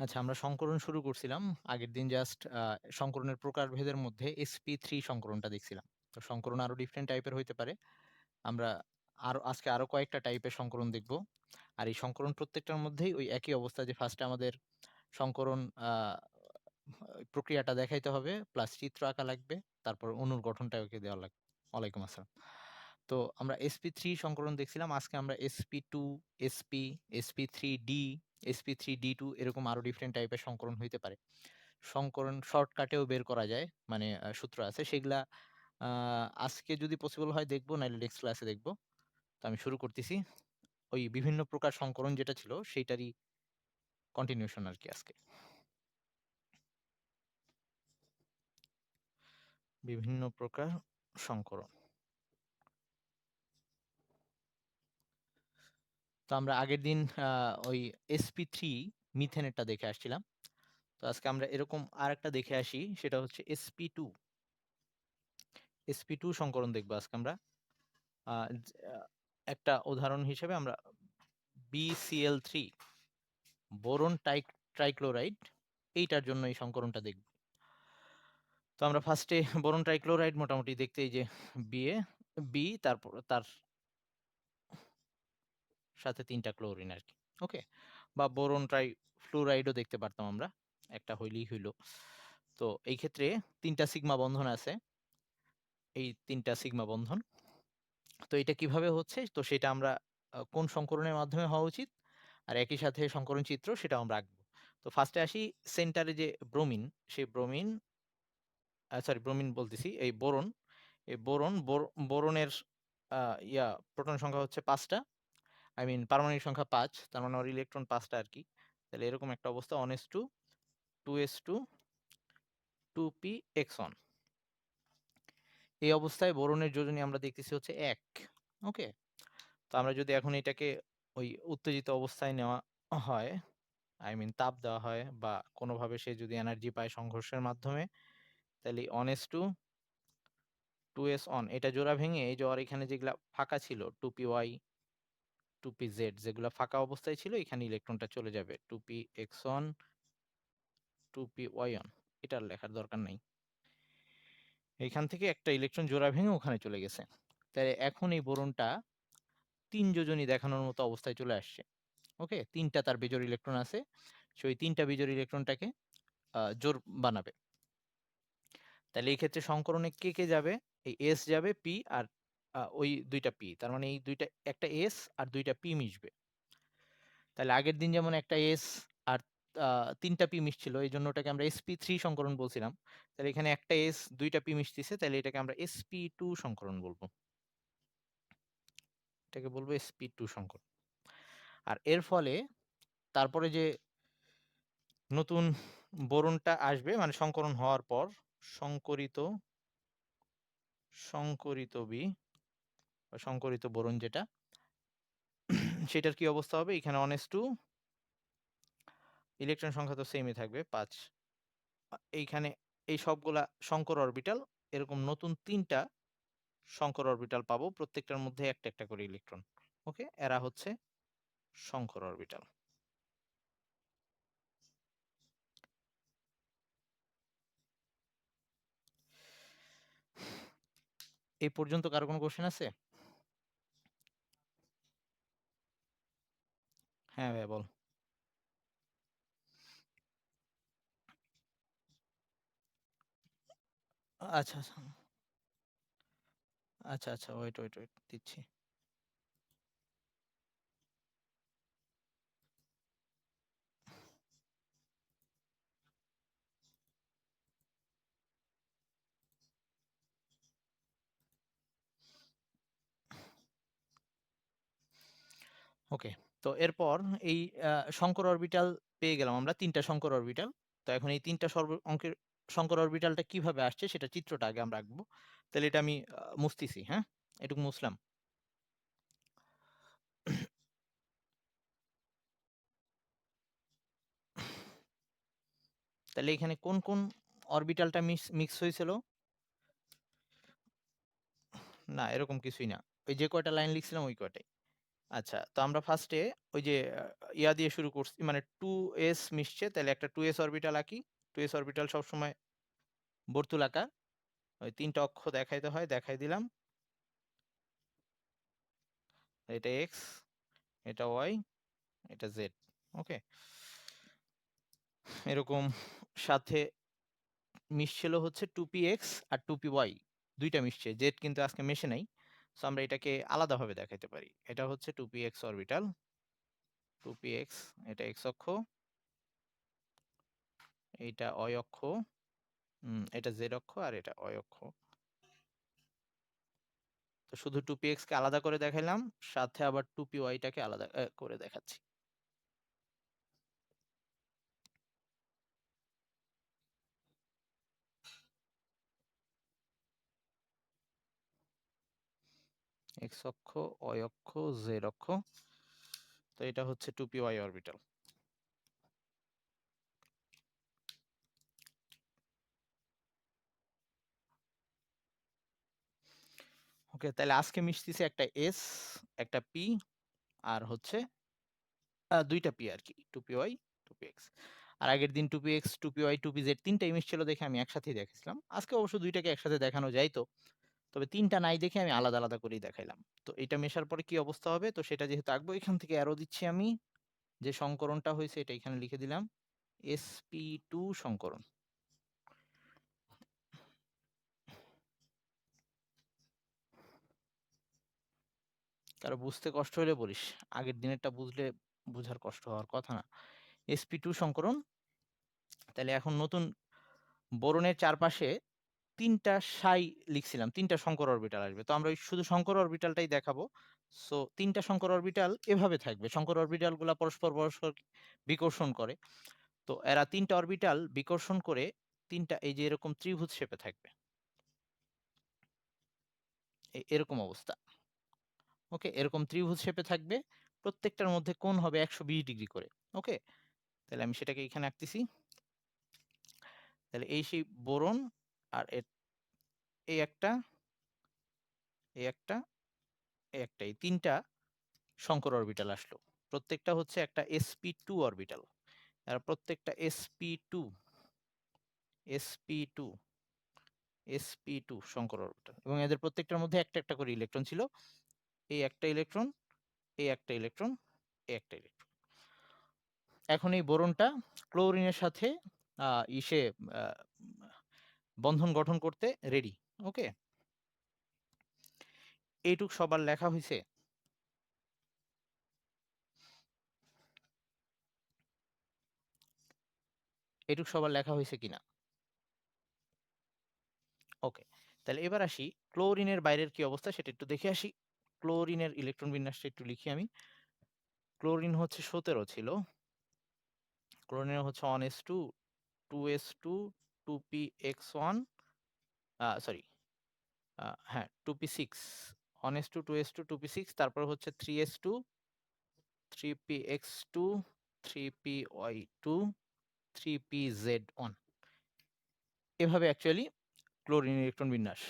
আচ্ছা, আমরা সংকরণ শুরু করছিলাম। আগের দিন জাস্ট সংকরণের প্রকারভেদের মধ্যে sp3 সংকরণটা দেখছিলাম। তো সংকরণ আরো ডিফারেন্ট টাইপের হইতে পারে। আমরা আজকে আরো কয়েকটা টাইপের সংকরণ দেখব। আর এই সংকরণ প্রত্যেকটার মধ্যেই ওই একই অবস্থা যে ফার্স্টে আমাদের সংকরণ প্রক্রিয়াটা দেখাইতে হবে, প্লাস চিত্র আঁকা লাগবে, তারপর অণুর গঠনটা ওকে দেওয়া লাগবে। ওয়ালাইকুম আসসালাম। তো আমরা sp3 সংকরণ দেখছিলাম। আজকে আমরা sp2, sp, sp3d, sp3d2 এরকম আরো ডিফারেন্ট টাইপের সংকরণ হইতে পারে। সংকরণ শর্টকাটেও বের করা যায়, মানে সূত্র আছে সেগুলা। আজকে যদি পসিবল হয় দেখবো, নাইলে নেক্সট ক্লাসে দেখবো। তো আমি শুরু করতেছি। ওই বিভিন্ন প্রকার সংকরণ যেটা ছিল সেইটারই কন্টিনিউশন আর কি আজকে। বিভিন্ন প্রকার সংকরণ। তো আমরা আগের দিন ওই sp3 মিথেনেরটা দেখে আসছিলাম। তো আজকে আমরা এরকম আরেকটা দেখে আসি, সেটা হচ্ছে sp2। sp2 সংকরণ দেখবো আজকে আমরা। একটা উদাহরণ হিসেবে আমরা BCl3 বোরন ট্রাইক্লোরাইড, এইটার জন্য এই সংকরণটা দেখব। তো আমরা ফার্স্টে বোরন ট্রাইক্লোরাইড মোটামুটি দেখতে এই যে বি, তারপর তার সাথে 3টা ক্লোরিন আর কি। ওকে, বা বোরন ফ্লুরাইডও দেখতে পারতাম আমরা, একটা হইলেই হইল। তো এই ক্ষেত্রে 3টা সিগমা বন্ধন আছে, এই 3টা সিগমা বন্ধন। তো এটা কিভাবে হচ্ছে, তো সেটা আমরা কোন সংকরণের মাধ্যমে হওয়া উচিত আর একই সাথে সংকরণ চিত্র সেটাও আমরা আঁকবো। তো ফার্স্টে আসি সেন্টারে যে ব্রোমিন, সেই ব্রোমিন, সরি ব্রোমিন বলতেছি, এই বোরন, এই বোরনের প্রোটন সংখ্যা হচ্ছে 5টা, আই মিন পারমাণবিক সংখ্যা 5, তার মানে ওর ইলেকট্রন 5টা আর কি। তাহলে এরকম একটা অবস্থা 1s2 2s2 2p(x1). এই অবস্থায় বোরনের যোজনী আমরা দেখতেছি হচ্ছে 1। ওকে, তো আমরা যদি এখন এটাকে ওই উত্তেজিত অবস্থায় নেওয়া হয়, আই মিন তাপ দেওয়া হয় বা কোনোভাবে সে যদি এনার্জি পায় সংঘর্ষের মাধ্যমে, তাহলে 1s2 2s1 এটা জোড়া ভেঙে এই যে আর এখানে যেগুলা ফাঁকা ছিল 2py 2pz, যেগুলো ফাঁকা অবস্থায় ছিল এখানে ইলেকট্রনটা চলে যাবে 2px1 2py1। এটা আর লেখার দরকার নাই, এখান থেকে একটা ইলেকট্রন জোড়া ভেঙে ওখানে চলে গেছে। তাই এখন এই বোরনটা 3 যোজনী দেখানোর মতো অবস্থায় চলে আসছে। ওকে, 3টা তার বিজোড় ইলেকট্রন আছে, সেই 3টা বিজোড় ইলেকট্রনটাকে জোড় বানাবে। তাহলে এই ক্ষেত্রে সংকরণে কে কে যাবে, এই এস যাবে, পি আর ওই 2টা পি, তার মানে এই দুইটা, একটা এস আর 2টা পি মিশবে। তাহলে আগের দিন যেমন একটা এস আর 3টা পি মিশছিল, এই জন্য ওটাকে আমরা sp3 সংকরণ বলছিলাম। তাহলে এখানে একটা এস 2টা পি মিশতেছে, তাহলে এটাকে আমরা sp2 সংকরণ বলবো। এটাকে বলবো sp2 সংকরণ। আর এর ফলে তারপরে যে নতুন বোরনটা আসবে, মানে সংকরণ হওয়ার পর সংকরিত বি বা সংকরিত বোরন যেটা, সেটার কি অবস্থা হবে, এখানে 1s2 ইলেকট্রন সংখ্যা তো সেমই থাকবে 5। এইখানে এই সবগুলা সংকর অরবিটাল, এরকম নতুন 3টা সংকর অরবিটাল পাবো, প্রত্যেকটার মধ্যে একটা একটা করে ইলেকট্রন। ওকে, এরা হচ্ছে সংকর অরবিটাল। এই পর্যন্ত কারো কোনো কোশ্চেন আছে? হ্যাঁ ভাই বল। আচ্ছা আচ্ছা আচ্ছা আচ্ছা, ওয়েট ওয়েট ওয়েট দিচ্ছি। ওকে, তো এরপর এই সংকর অরবিটাল পেয়ে গেলাম আমরা, 3টা সংকর অরবিটাল। তো এখন এই 3টা অঙ্কের সংকর অরবিটালটা কিভাবে আসছে সেটা চিত্রটা আগে আমরা আঁকবো। তাহলে এটা আমি মুছতেছি, হ্যাঁ এটুকু মুছলাম। তাহলে এখানে কোন কোন অরবিটালটা মিক্স হয়েছিল? না, এরকম কিছুই না, ওই যে কয়টা লাইন লিখছিলাম ওই কয়টাই। আচ্ছা, তো আমরা ফার্স্টে ওই যে ইয়া দিয়ে শুরু করছি, মানে 2s মিশছে, তাহলে একটা 2s অরবিটাল আঁকি। 2s অরবিটাল সবসময় বর্তুলাকার। ওই 3টা অক্ষ দেখাইতে হয়, দেখাই দিলাম। এটা x, এটা y, এটা z। ওকে, এরকম সাথে মিশছিল হচ্ছে 2px আর 2py, দুইটা মিশছে। z কিন্তু আজকে মেশে নাই, সো আমরা এটাকে আলাদাভাবে দেখাইতে পারি। এটা হচ্ছে 2px অরবিটাল, 2px, এটা x অক্ষ, এইটা y অক্ষ, এটা z অক্ষ, আর এটা y অক্ষ। তো শুধু 2px কে আলাদা করে দেখাইলাম, সাথে আবার 2py টাকে আলাদা করে দেখাচ্ছি। x অক্ষ, y অক্ষ, z অক্ষ। তো এটা হচ্ছে 2py অরবিটাল। ওকে, তাহলে আজকে মিশতেছে একটা s, একটা p, আর হচ্ছে দুইটা p আর কি, 2py 2px। আর আগের দিন 2px 2py 2pz তিনটা ইমেজ ছিল দেখে আমি একসাথেই দেখেছিলাম। আজকে অবশ্য দুইটাকে একসাথে দেখানো যায় তো, তবে তিনটা নাই দেখে আমি আলাদা আলাদা করেই দেখাইলাম। তো এটা মেশার পরে কি অবস্থা হবে, তো সেটা যেহেতু আঁকবো, এখান থেকে অ্যারো দিচ্ছি আমি। যে সংকরণটা হয়েছে এটা এখানে লিখে দিলাম, sp2 সংকরণ। কারো বুঝতে কষ্ট হলে বলিস, আগের দিনেরটা বুঝলে বুঝার কষ্ট হওয়ার কথা না। sp2 সংকরণ। তাহলে এখন নতুন বোরনের চারপাশে তিনটা সাই লিখছিলাম, তিনটা শঙ্কর অরবিটাল আসবে। তো আমরা ওই শুধু শঙ্কর অরবিটালটাই দেখাবো। সো তিনটা শঙ্কর অরবিটাল এভাবে থাকবে। শঙ্কর অরবিটাল গুলা পরস্পর পরস্পর বিকর্ষণ করে। তো এরা তিনটা অরবিটাল বিকর্ষণ করে তিনটা এই যে এরকম ত্রিভুজ শেপে থাকবে, এরকম অবস্থা। ওকে, এরকম ত্রিভুজ শেপে থাকবে, প্রত্যেকটার মধ্যে কোণ হবে 120 ডিগ্রি করে। ওকে, তাহলে আমি সেটাকে এখানে আঁকতেছি। তাহলে এই সেই বোরন, আর এই একটা, এই একটা, এই একটা, এই তিনটা শঙ্কর অরবিটাল আসলো। প্রত্যেকটা হচ্ছে একটা sp2 অরবিটাল। আর প্রত্যেকটা sp2 sp2 sp2 Shankar orbital, এবং এদের প্রত্যেকটার মধ্যে একটা একটা করে ইলেকট্রন ছিল। এই একটা ইলেকট্রন, এই একটা ইলেকট্রন, এই একটা ইলেকট্রন। এখন এই বোরনটা ক্লোরিনের সাথে ইসে আহ, বন্ধন গঠন করতে রেডি। ওকে, এইটুক সবার লেখা হয়েছে। এইটুক সবার লেখা হয়েছে কিনা? ওকে, তাহলে এবার আসি ক্লোরিনের বাইরের কি অবস্থা সেটা একটু দেখে আসি। ক্লোরিনের ইলেকট্রন বিন্যাসটা একটু লিখি আমি। ক্লোরিন হচ্ছে 17 ছিল, ক্লোরিনের হচ্ছে 1s2, 2s2, 2px1, সরি, হ্যাঁ 2p6, 1s2, 2s2, 2p6, তারপর হচ্ছে 3s2, 3px2, 3py2, 3pz1। এভাবে অ্যাকচুয়ালি ক্লোরিন ইলেকট্রন বিন্যাস।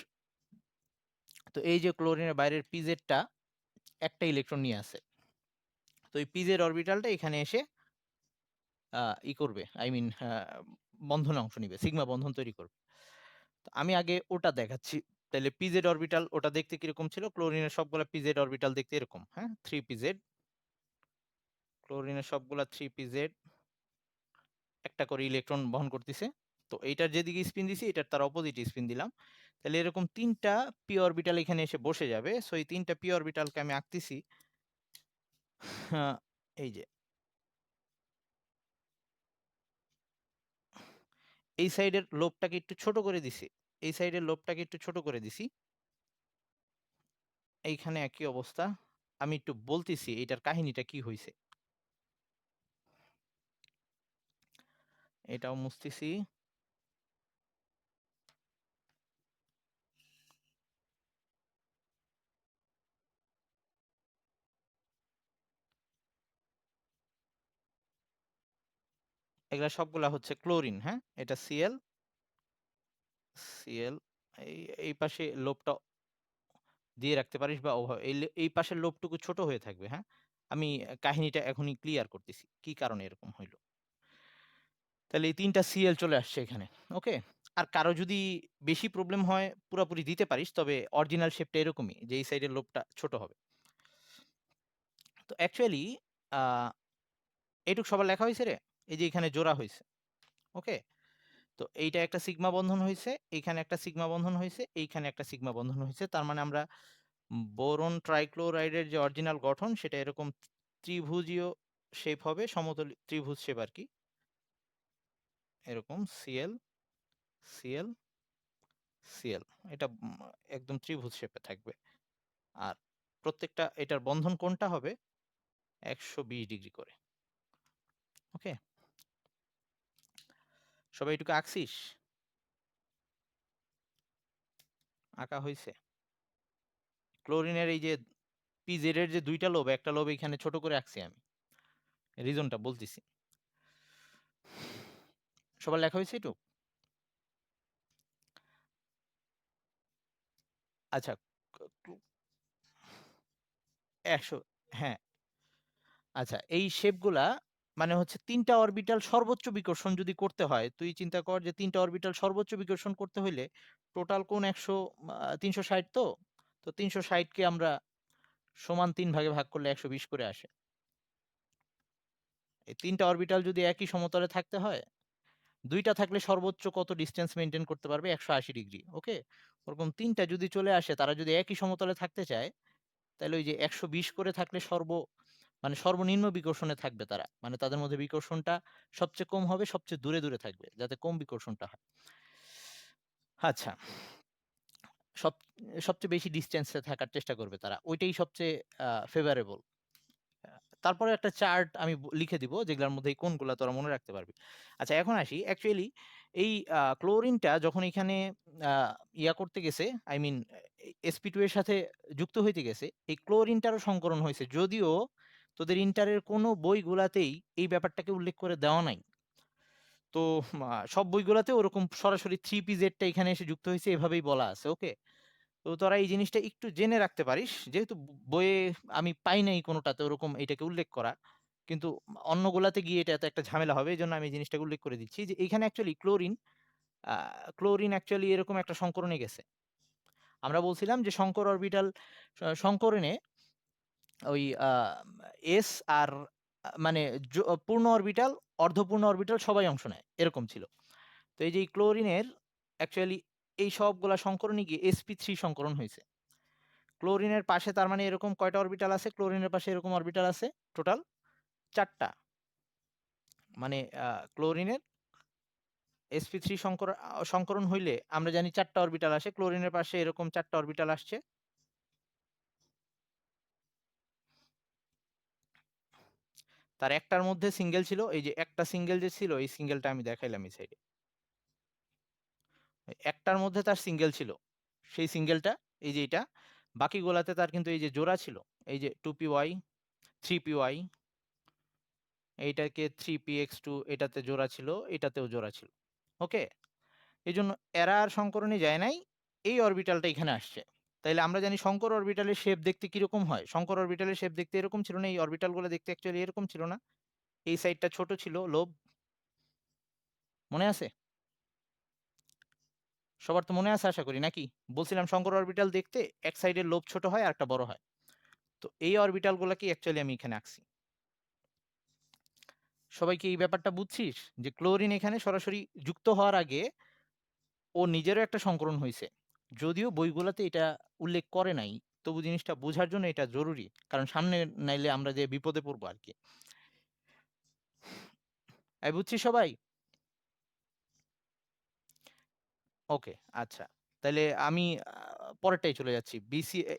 তো এই যে ক্লোরিনের বাইরের পিজেডটা একটা ইলেকট্রন নিয়ে আছে, তো এই পিজেড অরবিটালটা এখানে এসে ই করবে, আই মিন বন্ধনে অংশ নিবে, সিগমা বন্ধন তৈরি করবে। তো আমি আগে ওটা দেখাচ্ছি। তাহলে পিজেড অরবিটাল ওটা দেখতে কিরকম ছিল, ক্লোরিনের সবগুলা পিজেড অরবিটাল দেখতে এরকম, হ্যাঁ 3pz। ক্লোরিনের সবগুলা 3pz একটা করে ইলেকট্রন বহন করতেছে। তো এইটার যেদিকে স্পিন দিছি এটার তার অপোজিট স্পিন দিলাম। তাহলে এরকম তিনটা পি অরবিটাল এখানে এসে বসে যাবে। সো এই তিনটা পি অরবিটালকে আমি আঁকতেছি। এই যে এই সাইডের লোবটাকে একটু ছোট করে দিছি, এই সাইডের লোবটাকে একটু ছোট করে দিছি। এইখানে একই অবস্থা। আমি একটু বলতেছি এটার কাহিনীটা কি হয়েছে। এটাও মুছতেছি। এগুলা সবগুলা হচ্ছে ক্লোরিন, হ্যাঁ এটা সিএল, সিএল। এই এই পাশে লোবটা দিয়ে রাখতে পারিস বা এই পাশের লোবটুকু ছোট হয়ে থাকবে। হ্যাঁ, আমি কাহিনীটা এখনই ক্লিয়ার করতেছি কি কারণে এরকম হইলো। তাহলে এই ৩টা সিএল চলে আসছে এখানে। ওকে? আর কারো যদি বেশি প্রবলেম হয় পুরাপুরি দিতে পারিস, তবে অরিজিনাল শেপটা এরকমই যে এই সাইডের লোবটা ছোট হবে। তো অ্যাকচুয়ালি আ এটুক সবার লেখা হইছে রে? এই যে এখানে জোড়া হইছে। ওকে? তো এইটা একটা সিগমা বন্ধন হইছে, এইখানে একটা সিগমা বন্ধন হইছে, এইখানে একটা সিগমা বন্ধন হইছে। তার মানে আমরা বোরন ট্রাইক্লোরাইডের যে অরিজিনাল গঠন সেটা এরকম ত্রিভুজীয় শেপ হবে, সমতলী ত্রিভুজ শেপ আরকি। এরকম সিএল, সিএল, সিএল। এটা একদম ত্রিভুজ শেপে থাকবে। আর প্রত্যেকটা এটার বন্ধন কোণটা হবে ১২০ ডিগ্রি করে। ওকে? সবাই এটুকু আঁকছিস? আঁকা হইছে? ক্লোরিনের এই যে পিজেড এর যে ২ টা লোব, একটা লোব এখানে ছোট করে আঁকছি আমি। রিজনটা বলতেছি। সবার লেখা হইছে এটুক? আচ্ছা, ১০০, হ্যাঁ। আচ্ছা, এই শেপগুলা মানে হচ্ছে ৩ টা অরবিটাল সর্বোচ্চ বিকর্ষণ যদি করতে হয়, তুই চিন্তা কর যে ৩ টা অরবিটাল সর্বোচ্চ বিকর্ষণ করতে হইলে টোটাল কোণ ৩৬০ তো? তো ৩৬০ কে আমরা সমান ৩ ভাগে ভাগ করলে ১২০ করে আসে। এই ৩ টা অরবিটাল যদি একই সমতলে থাকতে হয়, ২ টা থাকলে সর্বোচ্চ কত ডিসট্যান্স মেইনটেইন করতে পারবে? ১৮০ ডিগ্রি। ওকে? ওরকম ৩ টা যদি চলে আসে, তারা যদি একই সমতলে থাকতে চায়, তাহলে ওই যে ১২০ করে থাকলে মানে সর্বনিম্ন বিকর্ষণে থাকবে তারা। মানে তাদের মধ্যে বিকর্ষণটা সবচেয়ে কম হবে, সবচেয়ে দূরে, দূরে থাকবে। যাতে কম বিকর্ষণটা হয়। আচ্ছা। সব সবচেয়ে বেশি ডিসট্যান্স এ থাকার চেষ্টা করবে তারা। ওইটাই সবচেয়ে ফেভারেবল। আ তারপরে একটা চার্ট আমি লিখে দিব যেগুলার মধ্যে এই কোণগুলা তোরা মনে রাখতে পারবি। আচ্ছা, এখন আসি অ্যাকচুয়ালি এই ক্লোরিনটা যখন এখানে আ ইয়া করতে গেছে, আই মিন sp2 এর সাথে যুক্ত হইতে গেছে, এই ক্লোরিনটারও সংকরণ হইছে। যদিও তোদের ইন্টারের কোনো বইগুলাতেই এই ব্যাপারটাকে উল্লেখ করে দেওয়া নাই। তো সব বইগুলাতে ওরকম সরাসরি 3pz টা এখানে এসে যুক্ত হইছে এভাবেই বলা আছে। ওকে? তো তোরা এই জিনিসটা একটু জেনে রাখতে পারিস। যেহেতু বইয়ে আমি পাই নাই কোনটাতে ওরকম এটাকে উল্লেখ করা। কিন্তু অন্যগুলাতে গিয়ে এটা এত একটা ঝামেলা হবে। এজন্য আমি এই জিনিসটাকে উল্লেখ করে দিচ্ছি যে এখানে অ্যাকচুয়ালি আ ক্লোরিন অ্যাকচুয়ালি এরকম একটা সংকরণে গেছে। আমরা বলছিলাম যে সংকর অরবিটাল সংকরণে ওই এস আর মানে পূর্ণ অরবিটাল, অর্ধপূর্ণ অরবিটাল সবাই অংশ নেয়। এরকম ছিল। তো এই যে এই ক্লোরিনের অ্যাকচুয়ালি এই সবগুলা সংকরণে গিয়ে sp3 সংকরণ হইছে। ক্লোরিনের পাশে তার মানে এরকম কয়টা অরবিটাল আছে? ক্লোরিনের পাশে এরকম অরবিটাল আছে টোটাল ৪ টা। মানে ক্লোরিনের sp3 সংকরণ হইলে আমরা জানি ৪ টা অরবিটাল আসে। ক্লোরিনের পাশে এরকম ৪ টা অরবিটাল আসছে। তার একটার মধ্যে সিঙ্গেল ছিল। এই যে একটা সিঙ্গেল যে ছিল, এই সিঙ্গেলটা আমি দেখাইলাম এই সাইডে। একটার মধ্যে তার সিঙ্গেল ছিল। সেই সিঙ্গেলটা এই যে এইটা। বাকিগুলাতে তার কিন্তু এই যে জোড়া ছিল। এই যে 2py, 3py, এইটাকে 3px2, এটাতে জোড়া ছিল, এটাতেও জোড়া ছিল। ওকে? এজন্য এরা আর সংকরণে যায় নাই। এই অরবিটালটা এখানে আসছে। তাইলে আমরা জানি শঙ্কর অরবিটালের শেপ দেখতে কিরকম হয়? শঙ্কর অরবিটালের শেপ দেখতে এরকম ছিল না। এই অরবিটালগুলো দেখতে অ্যাকচুয়ালি এরকম ছিল না। এই সাইডটা ছোট ছিল লোব। মনে আছে? সবার তো মনে আছে আশা করি, নাকি? বলছিলাম শঙ্কর অরবিটাল দেখতে এক সাইডের লোব ছোট হয়, আরেকটা বড় হয়। তো এই অরবিটালগুলাকেই অ্যাকচুয়ালি আমি এখানে আঁকছি। সবাই কি এই ব্যাপারটা বুঝছিস? যে ক্লোরিন এখানে সরাসরি যুক্ত হওয়ার আগে ও নিজেরও একটা সংকরণ হইছে। যদিও বইগুলাতে এটা উল্লেখ করে নাই, তবু জিনিসটা বোঝার জন্য এটা জরুরি। কারণ সামনে নাইলে আমরা যে বিপদে পড়বো আরকি। বুঝছিস সবাই? ওকে, আচ্ছা। তাইলে আমি পরেরটায় চলে যাচ্ছি।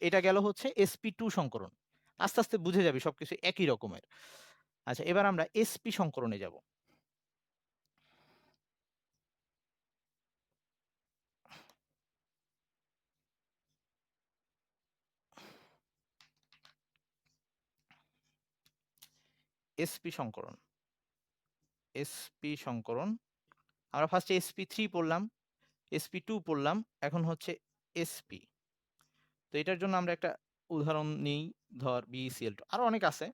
এটা গেল হচ্ছে sp2 সংকরণ। আস্তে, আস্তে বুঝে যাবি সবকিছু একই রকমের। আচ্ছা, এবার আমরা sp সংকরণে যাব। sp সংকরণ, sp সংকরণ। আমরা ফার্স্টে sp3 পড়লাম, sp2 পড়লাম, এখন হচ্ছে sp। তো এটার জন্য আমরা একটা উদাহরণ নিই, ধর BeCl2, আরো অনেক আছে।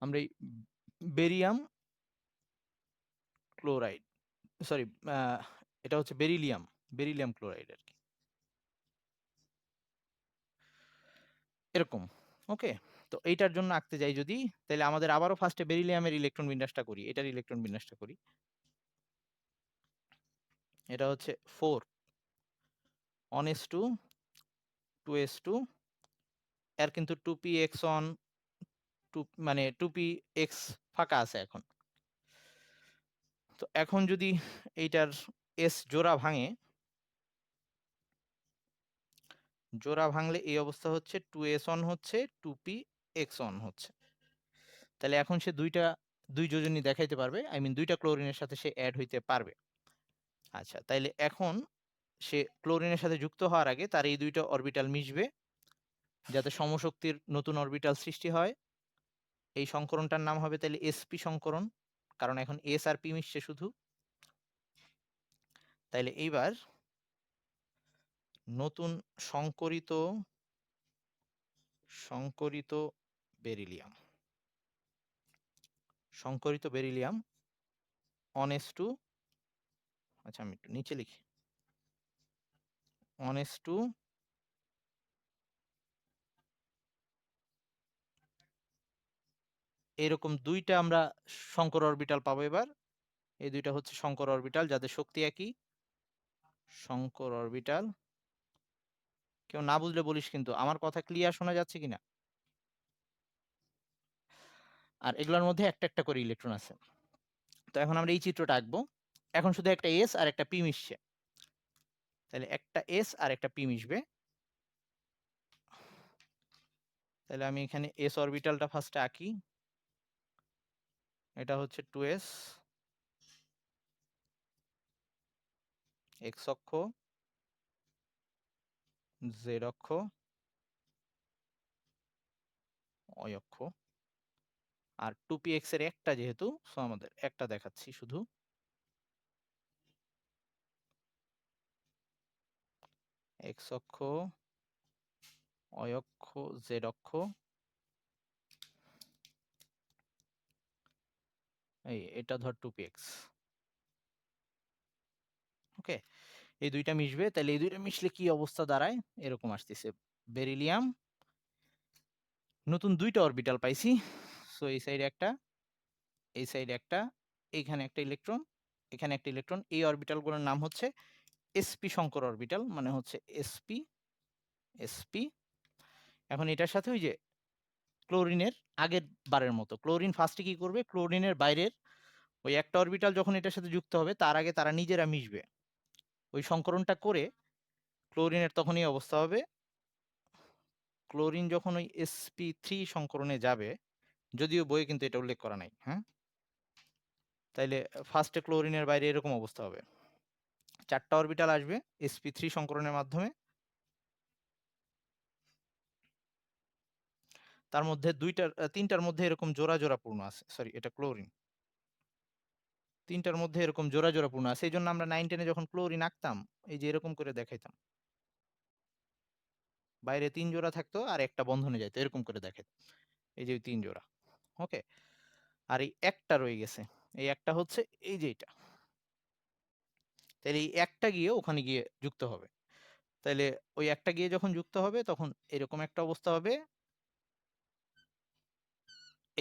আমরা এই বেরিয়াম ক্লোরাইড, সরি এটা হচ্ছে বেরিলিয়াম ক্লোরাইড আর কি, এরকম। ওকে, তো এইটার জন্য আঁকতে যাই যদি, তাহলে আমাদের আবারও ফার্স্টে বেরিলিয়ামের ইলেকট্রন বিন্যাসটা করি, এটার ইলেকট্রন বিন্যাসটা করি। এটা হচ্ছে 4 1s2 2s2, এর কিন্তু 2px1 মানে 2px ফাঁকা আছে এখন। তো এখন যদি এইটার s জোড়া ভাঙলে এই অবস্থা হচ্ছে 2s1 হচ্ছে 2px1 হচ্ছে। তাহলে এখন সে দুই যোজনী দেখাইতে পারবে, আই মিন দুইটা ক্লোরিনের সাথে সে অ্যাড হইতে পারবে। আচ্ছা, তাইলে এখন সে ক্লোরিনের সাথে যুক্ত হওয়ার আগে তার এই দুইটা অরবিটাল মিশবে, যাতে সমশক্তির নতুন অরবিটাল সৃষ্টি হয়। এই সংকরণটার নাম হবে তাহলে sp সংকরণ, কারণ এখন s আর p মিশছে শুধু। তাইলে এইবার নতুন সংকরিত বেরিলিয়াম 1s2, আচ্ছা আমি একটু নিচে লিখি, 1s2 এরকম দুইটা আমরা সংকর অরবিটাল পাবো। এবার এই দুইটা হচ্ছে সংকর অরবিটাল যাদের শক্তি একই, সংকর অরবিটাল। কেউ না বুঝলে বলিস কিন্তু, আমার কথা ক্লিয়ার শোনা যাচ্ছে কিনা। আর এগুলোর মধ্যে একটা একটা করে ইলেকট্রন আছে। তো এখন আমরা এই চিত্রটা আঁকবো। এখন শুধু একটা এস আর একটা পি মিশছে, তাহলে একটা এস আর একটা পি মিশবে। তাহলে আমি এখানে এস অরবিটালটা ফার্স্টে আঁকি। এটা হচ্ছে 2s, এক্স অক্ষ, জেড অক্ষ, ওয়াই অক্ষ। আর 2px এর একটা যেহেতু, সো আমাদের একটা দেখাচ্ছি শুধু। এক্স অক্ষ, ওয়াই অক্ষ, জেড অক্ষ, এটা ধর 2px। ওকে, এই দুইটা মিশবে, তাহলে এই দুইটা মিশলে কি অবস্থা দাঁড়ায়, এরকম আসতেছে। বেরিলিয়াম নতুন দুইটা অরবিটাল পাইছি, সো এই সাইডে একটা, এই সাইডে একটা, এইখানে একটা ইলেকট্রন, এখানে একটা ইলেকট্রন। এই অরবিটালগুলোর নাম হচ্ছে sp সংকর অরবিটাল, মানে হচ্ছে sp। এখন এটার সাথে ওই যে ক্লোরিনের আগের বারের মতো, ক্লোরিন ফার্স্টে কি করবে, ক্লোরিনের বাইরের ওই একটা অরবিটাল যখন এটার সাথে যুক্ত হবে তার আগে তারা নিজেরা মিশবে। ওই সংকরণটা করে ক্লোরিনের তখনই অবস্থা হবে, ক্লোরিন যখন ওই sp3 সংকরণে যাবে, যদিও বইয়ে কিন্তু এটা উল্লেখ করা নাই, হ্যাঁ। তাইলে ফার্স্টে ক্লোরিনের বাইরে এরকম অবস্থা হবে, চারটা অরবিটাল আসবে sp3 সংকরণের মাধ্যমে। তার মধ্যে তিনটার মধ্যে এরকম জোড়া জোড়া পূর্ণ আছে, সরি এটা ক্লোরিন, তিনটার মধ্যে এরকম জোড়া জোড়া পূর্ণ আছে। এই জন্য আমরা 9-10-এ যখন ক্লোরিন আঁকতাম, এই যে এরকম করে দেখাইতাম, বাইরে 3 জোড়া থাকতো আর একটা বন্ধনে যাইতো, এরকম করে দেখাইতাম, এই যে 3 জোড়া। ওকে, আর এই একটা রয়ে গেছে, এই একটা হচ্ছে এই যে এটা, তাহলে এই একটা গিয়ে ওখানে গিয়ে যুক্ত হবে। তাহলে ওই একটা গিয়ে যখন যুক্ত হবে তখন এরকম একটা অবস্থা হবে।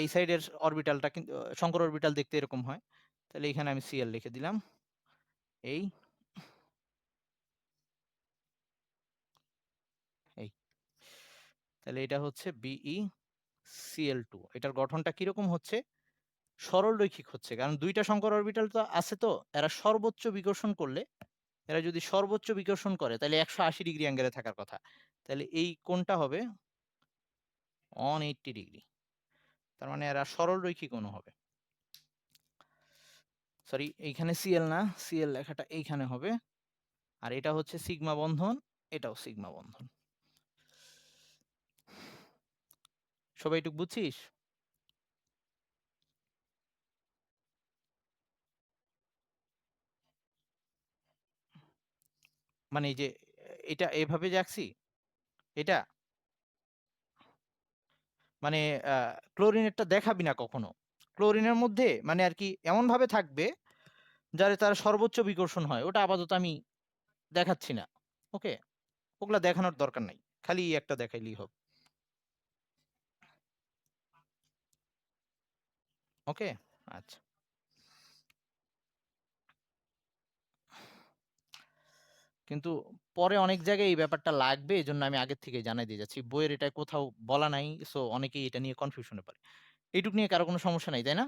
এই সাইডের অরবিটালটা কিন্তু সংকর অরবিটাল দেখতে এরকম হয়। তাহলে এখানে আমি Cl লিখে দিলাম, এই এই তাহলে এটা হচ্ছে BeCl2। এটার গঠনটা কিরকম হচ্ছে, সরল রৈখিক হচ্ছে, কারণ দুইটা সংকর অরবিটাল তো আছে, তো এরা সর্বোচ্চ বিকর্ষণ করলে, এরা যদি সর্বোচ্চ বিকর্ষণ করে তাহলে 180 ডিগ্রি অ্যাঙ্গেলে থাকার কথা, তাহলে এই কোণটা হবে 180 ডিগ্রি। তার মানে এরা সরল রৈখিক অণু হবে। সরি, এইখানে Cl না, Cl লেখাটা এইখানে হবে। আর এটা হচ্ছে সিগমা বন্ধন, এটাও সিগমা বন্ধন। সবাই একটু বুঝছিস? মানে এই যে এটা এভাবে যে আঁকছি, এটা মানে ক্লোরিনেরটা দেখাবি না কখনো। ক্লোরিনের মধ্যে মানে আরকি এমনভাবে থাকবে যাতে তার সর্বোচ্চ বিকর্ষণ হয়। ওটা আপাতত আমি দেখাচ্ছি না। ওকে? ওগুলা দেখানোর দরকার নাই। খালি একটা দেখাইলেই হবে। ওকে? আচ্ছা। কিন্তু পরে অনেক জায়গায় এই ব্যাপারটা লাগবে, এজন্য আমি আগের থেকেই জানাই দিয়ে যাচ্ছি। বইয়ের এটা কোথাও বলা নাই। সো অনেকেই এটা নিয়ে কনফিউশন এ পড়ে। এইটুক নিয়ে কারো কোনো সমস্যা নাই, তাই না?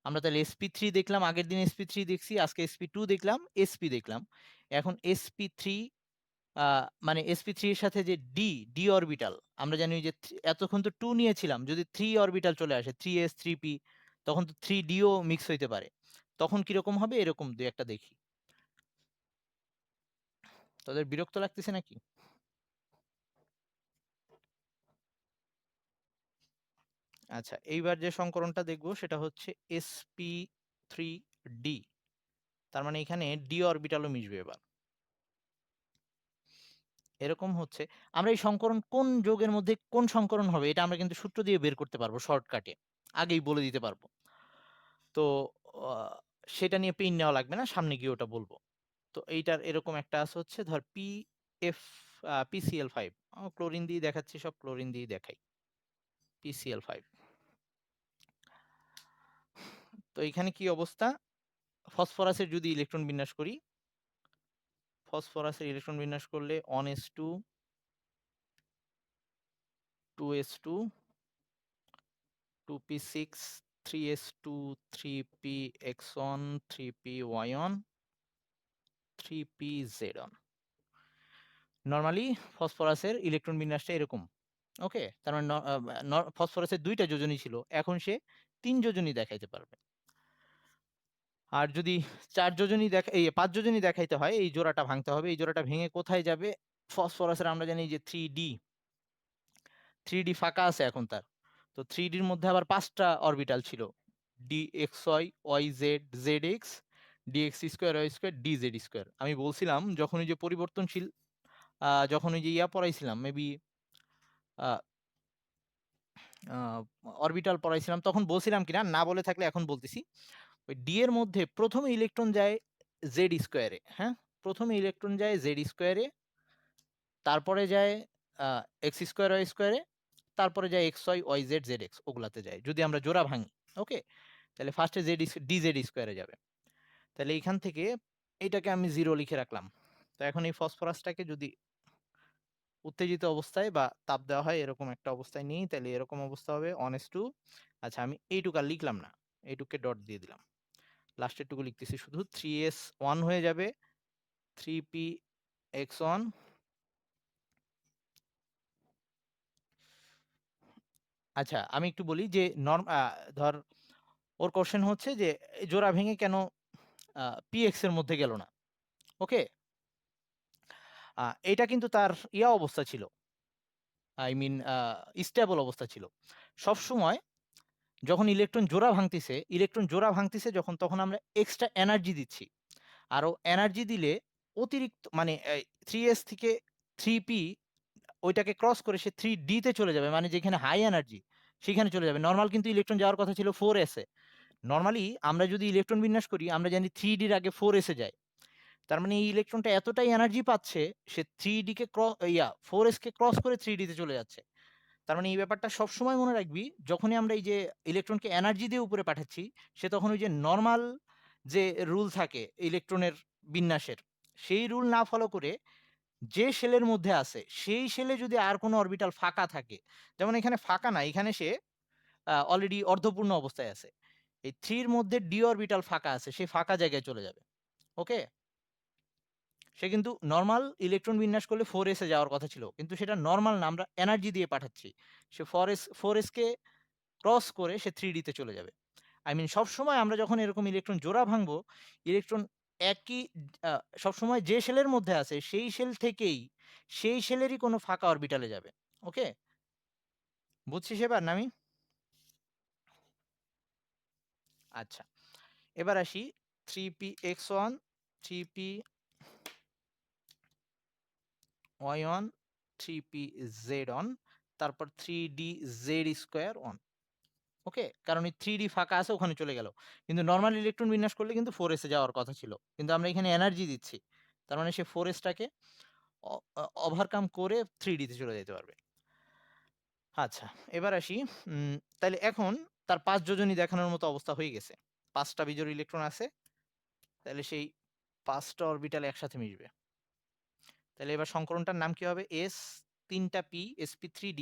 আমরা তাহলে SP3 দেখলাম, আগের দিন SP3 দেখছি, আজকে SP2 দেখলাম, SP দেখলাম। এখন SP3 আ মানে SP3 এর সাথে যে D অরবিটাল, আমরা জানি যে এতক্ষণ তো 2 নিয়েছিলাম। যদি 3 অরবিটাল চলে আসে 3s 3p, তখন তো 3d ও মিক্স হইতে পারে। তখন কিরকম হবে এরকম ২-১ টা দেখি। তোদের বিরক্ত লাগতেছে নাকি? আচ্ছা, এইবার যে সংকরণটা দেখব সেটা হচ্ছে sp3d। তার মানে এখানে d অরবিটালও মিশবে এবার। এরকম হচ্ছে, আমরা এই সংকরণ কোন যৌগের মধ্যে কোন সংকরণ হবে এটা আমরা কিন্তু সূত্র দিয়ে বের করতে পারবো শর্টকাটে। আগেই বলে দিতে পারবো। তো আ সেটা নিয়ে পেইন নেওয়া লাগবে না। সামনে গিয়ে ওটা বলব। তো এইটার এরকম একটা আছে হচ্ছে ধর PF PCl5। ক্লোরিন দিয়ে দেখাচ্ছি, সব ক্লোরিন দিয়ে দেখাই। PCl5। তো এখানে কি অবস্থা? ফসফরাসের যদি ইলেকট্রন বিন্যাস করি, ফসফরাসের ইলেকট্রন বিন্যাস করলে 1s2, 2s2, 2p6, 3s2, 3px1, 3py1, 3pz1। Normally ফসফরাসের electron বিন্যাসটা এরকম। ওকে? তার মানে ফসফরাসের ২ টা যোজনী ছিল। এখন সে ৩ যোজনী দেখাইতে পারবে। আর যদি ৪ যোজনী ৫ যোজনী দেখাইতে হয়, এই জোড়াটা ভাঙতে হবে। এই জোড়াটা ভেঙে কোথায় যাবে? ফসফরাসের আমরা জানি যে 3d ফাঁকা আছে এখন তার। তো 3d র মধ্যে আবার ৫ টা অরবিটাল ছিল। dxy, yz, zx, dx2, y2, dz2। আমি বলছিলাম যখন ওই যে পরিবর্তনশীল যখন ওই যে পড়াইছিলাম মেবি আ আ অরবিটাল পড়াইছিলাম তখন বলছিলাম কিনা, না বলে থাকলে এখন বলতেছি। ওই d এর মধ্যে ১ম এ ইলেকট্রন যায় z স্কয়ারে, হ্যাঁ? ১ম এ ইলেকট্রন যায় z স্কয়ারে, তারপরে যায় আ x স্কয়ার, y স্কয়ারে, তারপরে যায় xy, yz, zx ওগুলাতে যায়। যদি আমরা জোড়া ভাঙি, ওকে? তাহলে ফার্স্ট এ dz স্কয়ারে যাবে। তাহলে এইখান থেকে এইটাকে আমি 0 লিখে রাখলাম। তো এখন এই ফসফরাসটাকে যদি উত্তেজিত অবস্থায় বা তাপ দেওয়া হয় এরকম একটা অবস্থায় নিই, তাহলে এরকম অবস্থা হবে 1s2। আচ্ছা, আমি এইটুকু আর লিখলাম না। এইটুকুকে ডট দিয়ে দিলাম। লাস্টের টুকু লিখতেছি শুধু 3s1 হয়ে যাবে, 3px1। আচ্ছা, আমি একটু বলি যে ধর ওর কোয়েশ্চেন হচ্ছে যে জোড়া ভেঙে কেন px এর মধ্যে গেল না? ওকে? এইটা কিন্তু তার অবস্থা ছিল। আই মিন স্টেবল অবস্থা ছিল। সবসময় যখন ইলেকট্রন জোড়া ভাঙতিছে যখন, তখন আমরা এক্সট্রা এনার্জি দিচ্ছি। আরো এনার্জি দিলে অতিরিক্ত মানে 3s থেকে 3p ওইটাকে ক্রস করে সে 3d তে চলে যাবে। মানে যেখানে হাই এনার্জি সেখানে চলে যাবে। নরমাল কিন্তু ইলেকট্রন যাওয়ার কথা ছিল 4s এ। নরমালি আমরা যদি ইলেকট্রন বিন্যাস করি আমরা জানি 3d এর আগে 4s এ যায়। তার মানে এই ইলেকট্রনটা এতটাই এনার্জি পাচ্ছে সে 3d কে 4s কে ক্রস করে 3d তে চলে যাচ্ছে। তার মানে এই ব্যাপারটা সবসময় মনে রাখবি, যখনই আমরা এই যে ইলেকট্রনকে এনার্জি দিয়ে উপরে পাঠাচ্ছি, সে তখন ওই যে নরমাল যে রুল থাকে ইলেকট্রনের বিন্যাসের, সেই রুল না ফলো করে যে শেলের মধ্যে আছে, সেই শেলে যদি আর কোনো অরবিটাল ফাঁকা থাকে, যেমন এখানে ফাঁকা না, এখানে সে অলরেডি অর্ধপূর্ণ অবস্থায় আছে। এই 3 এর মধ্যে d অরবিটাল ফাঁকা আছে, সে ফাঁকা জায়গায় চলে যাবে। ওকে? সে কিন্তু নরমাল ইলেকট্রন বিন্যাস করলে 4s এ যাওয়ার কথা ছিল। কিন্তু সেটা নরমাল না, আমরা এনার্জি দিয়ে পাঠাচ্ছি। সে 4s কে ক্রস করে সে 3d তে চলে যাবে। আই মিন সবসময় আমরা যখন এরকম ইলেকট্রন জোড়া ভাঙবো, ইলেকট্রন একই আ সবসময় যে শেলের মধ্যে আছে সেই শেল থেকেই সেই শেলেরই কোনো ফাঁকা অরবিটালে যাবে। ওকে? বুঝছিস এবার নামি? আচ্ছা। এবার আসি 3px1, 3p Y on 3p z on তারপর 3d z² অন। ওকে, কারণ এই 3d ফাঁকা আছে ওখানে চলে গেল, কিন্তু নর্মাল ইলেকট্রন বিন্যাস করলে কিন্তু 4s এ যাওয়ার কথা ছিল, কিন্তু আমরা এখানে এনার্জি দিচ্ছি, তার মানে সে 4sটাকে ওভারকাম করে 3d তে চলে যেতে পারবে। আচ্ছা, এবার আসি, তাহলে এখন তার 5 যোজনী দেখানোর মতো অবস্থা হয়ে গেছে, 5টা বিজোড় ইলেকট্রন আছে, তাহলে সেই 5টা অরবিটাল একসাথে মিশবে। তাহলে এবার সংকরণটার নাম কি হবে? s 3টা p sp3d,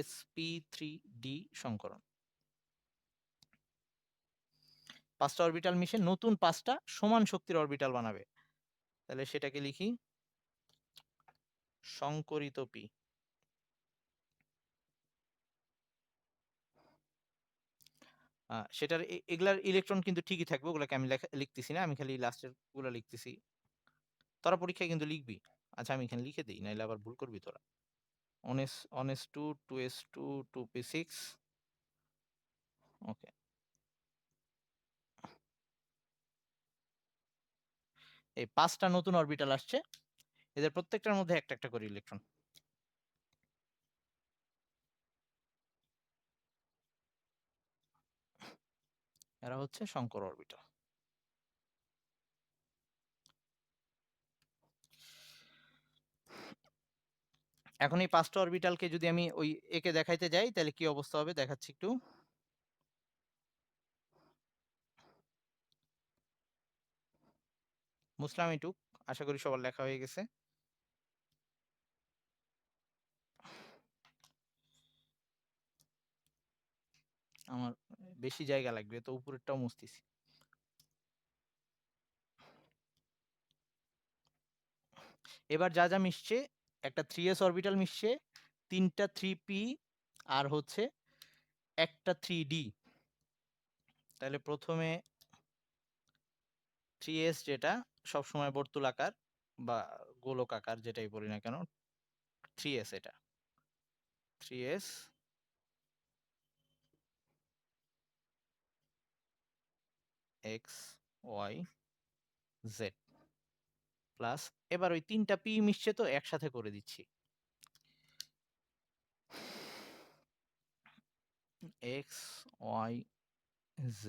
sp3d সংকরণ। 5টা অরবিটাল মিশে নতুন 5টা সমান শক্তির অরবিটাল বানাবে। তাহলে সেটাকে লিখি সংকরিত p। সেটার এগুলার ইলেকট্রন কিন্তু ঠিকই থাকবে, ওগুলোকে আমি লিখতেছি না, আমি খালি লাস্টের গুলো লিখতেছি। তোরা পরীক্ষায় কিন্তু লিখবি। আচ্ছা, আমি এখানে লিখে দিই, নাইলে আবার ভুল করবি তোরা। 1s2 2s2 2p6। ওকে, এই 5টা নতুন অরবিটাল আসছে, এদের প্রত্যেকটার মধ্যে একটা একটা করে ইলেকট্রন। এরা হচ্ছে সংকর অরবিটাল। এখন এই 5টা অরবিটালকে যদি আমি ওই একে দেখাইতে যাই তাহলে কি অবস্থা হবে দেখাচ্ছি একটু। মুসলাম এটুক, আশা করি সবার লেখা হয়ে গেছে। আমার বেশি জায়গা লাগবে, তো উপরেরটাও মুছতেছি। এবার যা যা মিশছে, একটা 3s অরবিটাল মিশছে, 3টা 3p, আর হচ্ছে একটা 3d। তাহলে প্রথমে 3s যেটা সবসময় বর্তুলাকার বা গোলক আকার যেটাই বলি না কেন, 3s এটা 3s x y z plus, এবার ওই 3টা p মিশছে তো একসাথে করে দিচ্ছি, x y z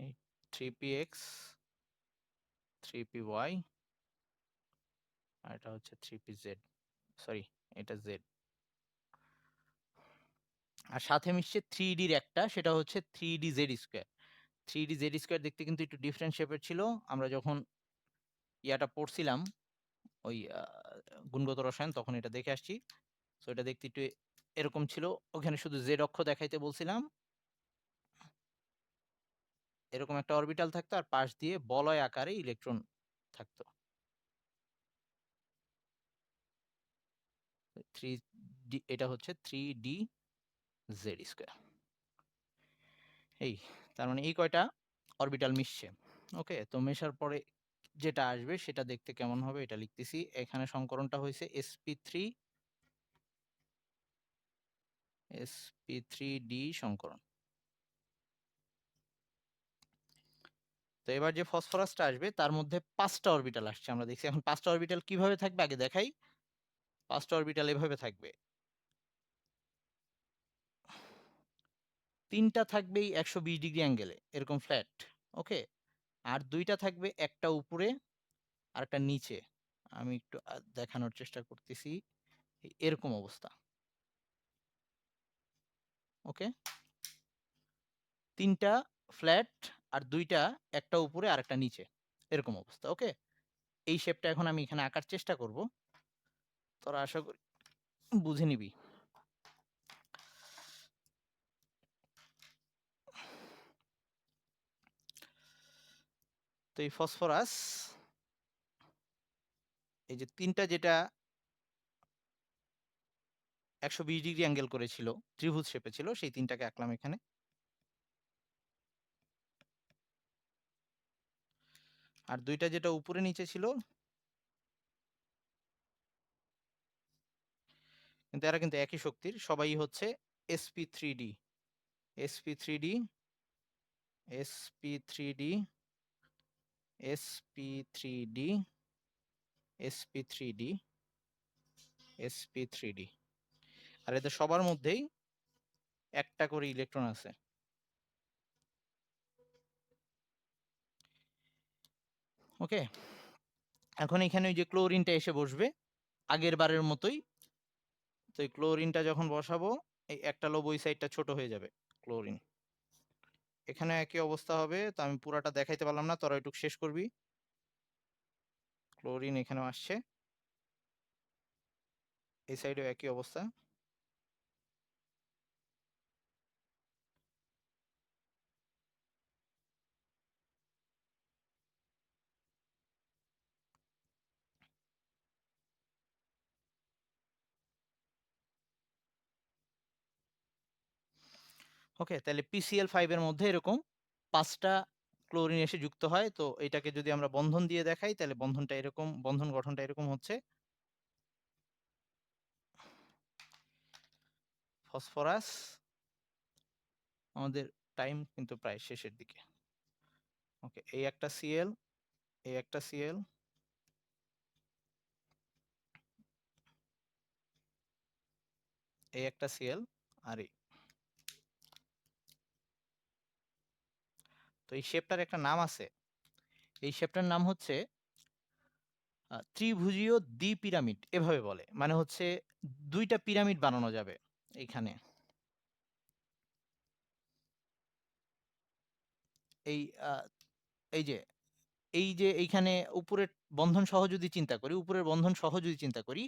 এই 3px 3py, আর এটা হচ্ছে 3pz, সরি এটা z, আর সাথে মিশছে 3d-র একটা, সেটা হচ্ছে 3dz²। 3dz² দেখতে কিন্তু একটু ডিফারেন্ট শেপের ছিল, আমরা যখন ইয়াটা পড়ছিলাম ওই গুণগত রসায়ন তখন এটা দেখে আসছি। তো এটা দেখতে একটু এরকম ছিল, ওখানে শুধু জেড অক্ষ দেখাইতে বলছিলাম, এরকম একটা অরবিটাল থাকতো আর পাশ দিয়ে বলয় আকারে ইলেকট্রন থাকতো। 3d, এটা হচ্ছে 3dz²। এই, তার মানে এই কয়টা অরবিটাল মিশছে। ওকে, তো মেশার পরে যেটা আসবে সেটা দেখতে কেমন হবে এটা লিখতেছি। এখানে সংকরণটা হয়েছে sp3d সংকরণ। তো এবার যে ফসফরাসটা আসবে তার মধ্যে 5টা অরবিটাল আসছে, আমরা দেখছি। এখন 5টা অরবিটাল কিভাবে থাকবে আগে দেখাই। 5টা অরবিটাল এভাবে থাকবে, 3টা থাকবে 120 ডিগ্রি অ্যাঙ্গেলে এরকম ফ্ল্যাট। ওকে, আর 2টা থাকবে, একটা উপরে আর একটা নিচে। আমি একটু দেখানোর চেষ্টা করতেছি, এরকম অবস্থা। ওকে, 3টা ফ্ল্যাট আর 2টা, একটা উপরে আর একটা নিচে, এরকম অবস্থা। ওকে, এই শেপটা এখন আমি এখানে আঁকার চেষ্টা করব, তোরা আশা করি বুঝে নিবি। তো এই ফসফরাস, এই যে 3টা যেটা 120 ডিগ্রি অ্যাঙ্গেল করেছিল, ত্রিভুজ শেপে ছিল, সেই 3টাকে আঁকলাম এখানে। আর 2টা যেটা উপরে নিচে ছিল, কিন্তু কিন্তু এরা কিন্তু একই শক্তির, সবাই হচ্ছে sp3d sp3d sp3d sp3d sp3d sp3d, আর এদের সবার মধ্যেই একটা করে ইলেকট্রন আছে। ওকে, এখন এখানে ওই যে ক্লোরিনটা এসে বসবে আগের বারের মতোই। তো এই ক্লোরিনটা যখন বসাবো, এই একটা লোব ওই সাইডটা ছোট হয়ে যাবে। ক্লোরিন এখানে একই অবস্থা হবে। তো আমি পুরাটা দেখাইতে পারলাম না, তোরা একটু শেষ করবি। ক্লোরিন এখানেও আসছে, এই সাইডেও একই অবস্থা। ওকে, তাহলে PCl5 এর মধ্যে এরকম 5টা ক্লোরিন এসে যুক্ত হয়। তো এটাকে যদি আমরা বন্ধন দিয়ে দেখাই, তাহলে বন্ধনটা এরকম, বন্ধন গঠনটা এরকম হচ্ছে। ফসফরাস, আমাদের টাইম কিন্তু প্রায় শেষের দিকে। ওকে, এই একটা Cl, এই একটা Cl, এই একটা Cl, আর এই। তো এই শেপটার একটা নাম আছে, এই শেপটার নাম হচ্ছে ত্রিভুজীয় দ্বিপিরামিড, এভাবে বলে। মানে হচ্ছে দুইটা পিরামিড বানানো যাবে এইখানে। এই এই যে এইখানে উপরের বন্ধন সহ যদি চিন্তা করি, উপরের বন্ধন সহ যদি চিন্তা করি,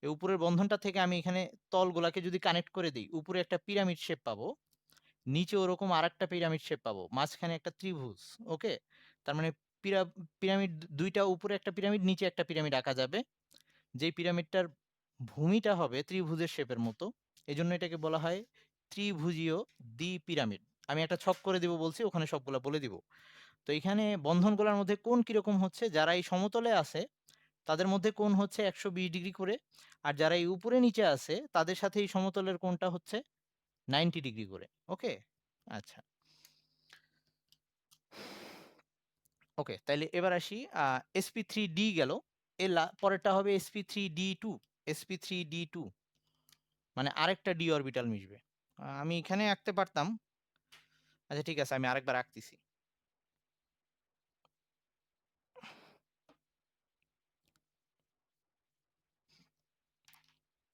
এই উপরের বন্ধনটা থেকে আমি এখানে তলগুলাকে যদি কানেক্ট করে দিই, উপরে একটা পিরামিড শেপ পাবো, নিচে ওরকম আরেকটা পিরামিড শেপ পাবো, মাঝখানে একটা ত্রিভুজ। ওকে, তার মানে পিরামিড দুইটা, উপরে একটা পিরামিড, নিচে একটা পিরামিড আঁকা যাবে, যেই পিরামিডটার ভূমিটা হবে ত্রিভুজের শেপের মতো। এই জন্য এটাকে বলা হয় ত্রিভুজীয় দ্বিপিরামিড। আমি একটা ছক করে দিব বলছি, ওখানে সবগুলা বলে দিব। তো এখানে বন্ধনগুলোর মধ্যে কোণ কিরকম হচ্ছে, যারা এই সমতলে আছে তাদের মধ্যে কোণ হচ্ছে 120 ডিগ্রি করে, আর যারা এই উপরে নিচে আছে তাদের সাথে এই সমতলের কোণটা হচ্ছে 90 ডিগ্রি করে। ওকে, আচ্ছা। ওকে, তাইলে এবার আসি, sp3d গেল, এর পরেরটা হবে sp3d2। sp3d2 মানে আরেকটা ডি অরবিটাল মিশবে। আমি এখানে আঁকতে পারতাম, আচ্ছা ঠিক আছে, আমি আরেকবার আঁকতেছি।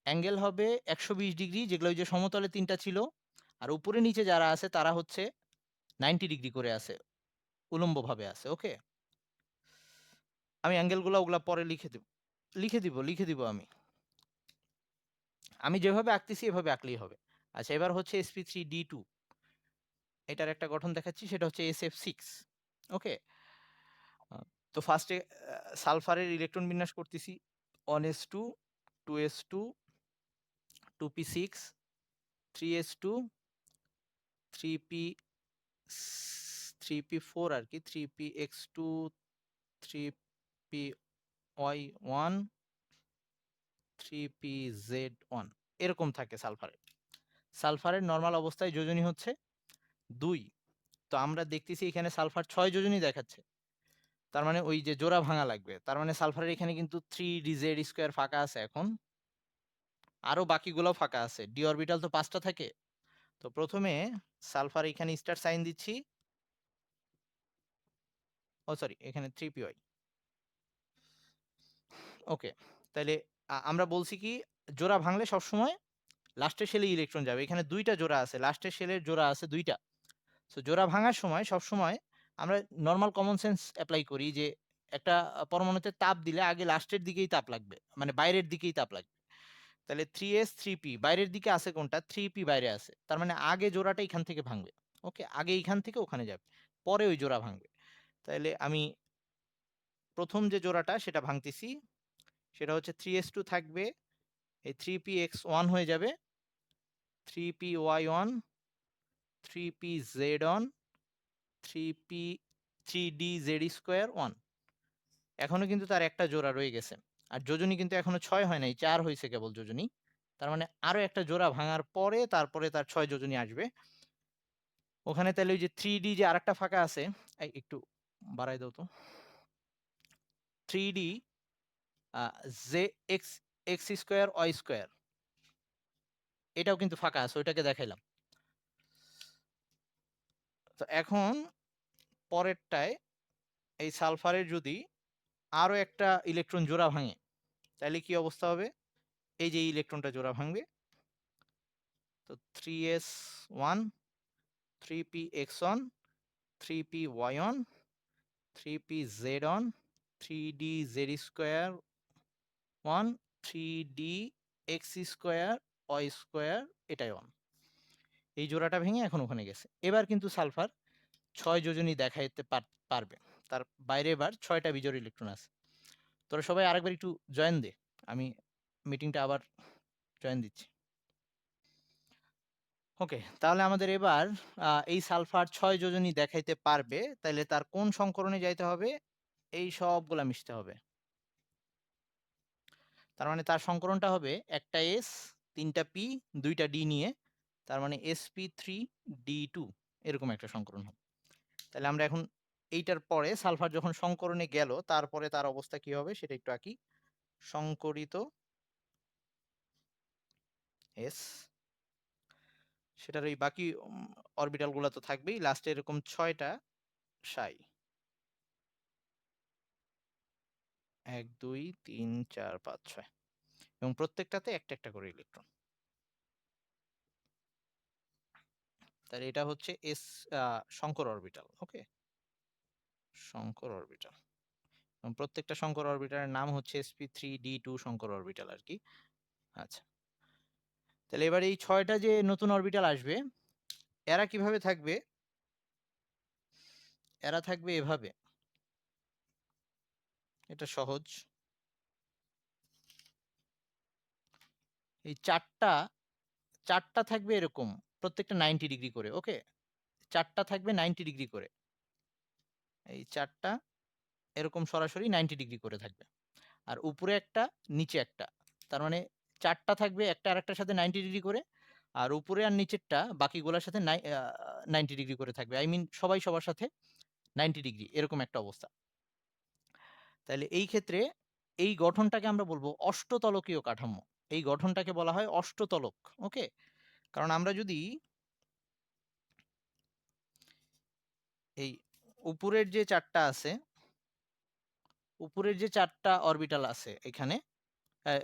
অ্যাঙ্গেল হবে 120 ডিগ্রি, যেগুলো ওই যে সমতলে তিনটা ছিল, আর উপরে নিচে যারা আছে তারা হচ্ছে 90 ডিগ্রি করে আছে, উলম্ব ভাবে আছে। ওকে, আমি অ্যাঙ্গেলগুলো ওগুলা পরে লিখে দিব আমি। আমি যেভাবে আঁকতেছি এভাবে আঁকলেই হবে। আচ্ছা, এবার হচ্ছে sp3d2, এটার একটা গঠন দেখাচ্ছি, সেটা হচ্ছে SF6। ওকে, তো ফার্স্টে সালফারের ইলেকট্রন বিন্যাস করতেছি, 1s2 2s2 2p6 3s2 3p 3p4 আর কি, 3px2 3py1 3pz1, এরকম থাকে সালফারের। সালফারের নর্মাল অবস্থায় যোজনী হচ্ছে 2। তো আমরা দেখতেছি এখানে সালফার 6 যোজনী দেখাচ্ছে, তার মানে ওই যে জোড়া ভাঙা লাগবে। তার মানে সালফারের এখানে কিন্তু 3dz² ফাঁকা আছে এখন, আরো বাকিগুলোও ফাঁকা আছে। ডি অরবিটাল তো 5টা থাকে। তো প্রথমে সালফার এখানে স্টার সাইন দিচ্ছি, ও সরি, এখানে 3py। ওকে, তাহলে আমরা বলছি কি, জোড়া ভাঙলে সবসময় লাস্টের শেলে ইলেকট্রন যাবে। এখানে দুইটা জোড়া আছে, লাস্টের শেলের জোড়া আছে দুইটা। তো জোড়া ভাঙার সময় সবসময় আমরা নর্মাল কমন সেন্স অ্যাপ্লাই করি যে একটা পরমাণুতে তাপ দিলে আগে লাস্টের দিকেই তাপ লাগবে, মানে বাইরের দিকেই তাপ লাগবে। তাহলে 3s 3p বাইরের দিকে আছে কোনটা, 3p বাইরে আছে, তার মানে আগে জোড়াটা এখান থেকে ভাঙবে। ওকে, আগে এইখান থেকে ওখানে যাবে, পরে ওই জোড়া ভাঙবে। তাহলে আমি প্রথম যে জোড়াটা সেটা ভাঙতেছি, সেটা হচ্ছে 3s2 থাকবে, এই 3px1 হয়ে যাবে, 3py1 3pz1 3p 3dz²1। এখনো কিন্তু তার একটা জোড়া রয়ে গেছে, আর যোজনী কিন্তু এখনো 6 হয় নাই, 4 হয়েছে কেবল যোজনী। তার মানে আরো একটা জোড়া ভাঙার পরে তারপরে তার 6 যোজনী আসবে। ওখানে তাহলে ওই যে 3D যে আরেকটা ফাঁকা আছে, একটু বাড়াই দাও তো। 3D জে x x square y square, এটাও কিন্তু ফাঁকা আছে, ওইটাকে দেখাইলাম। তো এখন পরেরটায় এই সালফারের যদি আরো একটা ইলেকট্রন জোড়া ভাঙে, তাহলে কি অবস্থা হবে? এই যে ইলেকট্রনটা জোড়া ভাঙবে, তো 3s1 3p(x)(1) 3p(y)(1) 3p(z)(1) 3d(z)(2)(1) 3d(x)(2)(y)(2), এটাই 1। এই জোড়াটা ভেঙে এখন ওখানে গেছে। এবার কিন্তু সালফার 6 যোজনী দেখাইতে পারবে। তার বাইরে এবার 6টা বিজোড় ইলেকট্রন আছে। তোরা সবাই আরেকবার একটু জয়েন দে, আমি মিটিংটা আবার জয়েন দিচ্ছি। ওকে, তাহলে আমাদের এবার এই সালফার 6 যোজনী দেখাইতে পারবে, তাহলে তার কোন সংকরণে যাইতে হবে? এই সবগুলা মিশতে হবে। তার মানে তার সংকরণটা হবে একটা এস, 3টা পি, 2টা ডি নিয়ে, তার মানে sp3d2 এরকম একটা সংকরণ হবে। তাহলে আমরা এখন এইটার পরে সালফার যখন সংকরণে গেল, তারপরে তার অবস্থা কি হবে সেটা একটু আঁকি। সংকরিত এস, সেটার ওই বাকি অরবিটাল গুলা তো থাকবেই, লাস্টে এরকম 6টা সাই, 1 2 3 4 5 6, এবং প্রত্যেকটাতে একটা একটা করে ইলেকট্রন। তাহলে এটা হচ্ছে এস শঙ্কর অরবিটাল। ওকে, শঙ্কর অরবিটাল, এবং প্রত্যেকটা শঙ্কর অরবিটালের নাম হচ্ছে sp3d2 শঙ্কর অরবিটাল আর কি। আচ্ছা, তাহলে এবার এই 6টা যে নতুন অরবিটাল আসবে, এরা কিভাবে থাকবে? এরা থাকবে এভাবে, এটা সহজ। এই চারটা থাকবে এরকম, প্রত্যেকটা 90 ডিগ্রি করে। ওকে, চারটা থাকবে 90 ডিগ্রি করে, এই চারটা এরকম সরাসরি 90 ডিগ্রি করে থাকবে, আর উপরে একটা নিচে একটা। তার মানে চারটা থাকবে একটা আরেকটার সাথে 90 ডিগ্রি করে, আর উপরে আর নিচেরটা বাকিগুলোর সাথে 90 ডিগ্রি করে থাকবে। আই মিন সবাই সবার সাথে 90 ডিগ্রি, এরকম একটা অবস্থা। তাহলে এই ক্ষেত্রে এই গঠনটাকে আমরা বলবো অষ্টতলকীয় কাঠামো। এই গঠনটাকে বলা হয় অষ্টতলক। ওকে, কারণ আমরা যদি এই উপরের যে চারটা আছে, উপরের যে চারটা অরবিটাল আছে এখানে,